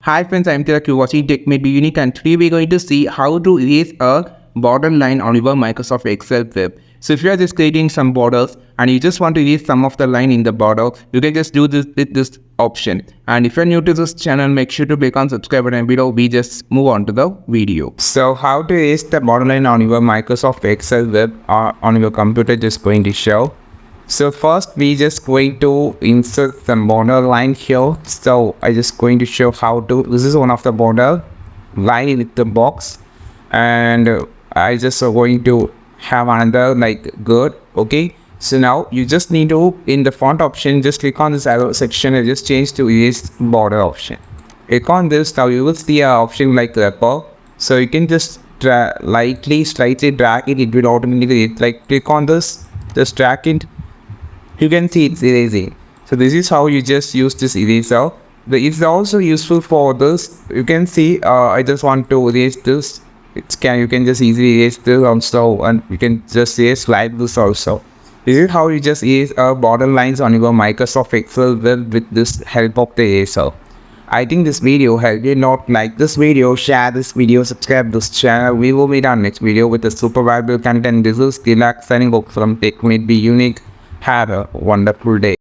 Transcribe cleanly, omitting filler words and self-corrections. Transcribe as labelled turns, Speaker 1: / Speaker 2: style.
Speaker 1: Hi friends, I'm Tilak. You're watching Tech May Be Unique, and today we're going to see how to erase a border line on your Microsoft Excel web. So if you are just creating some borders and you just want to erase some of the line in the border, you can just do this with this option. And if you're new to this channel, make sure to click on subscribe button below. We just move on to the video. So how to erase the borderline on your Microsoft Excel web or on your computer, just going to show. So first we just going to insert some border line here. So I just going to show how to, this is one of the border line with the box, and I just going to have another like good. Okay, so now you just need to, in the font option, just click on this arrow section and just change to erase border option. Click on this. Now you will see an option like wrapper, so you can just slightly drag it. It will automatically, like, click on this, just drag it. You can see it's erasing. So this is how you just use this eraser. It's also useful for this. You can see I just want to erase this. You can just easily erase this also, and you can just erase like this also. This is how you just erase border lines on your Microsoft Excel with this help of the eraser. I think this video helped you. Not like this video, share this video, subscribe this channel. We will meet on next video with a super valuable content. This is Tilak signing off from Tech May Be Unique. Have a wonderful day.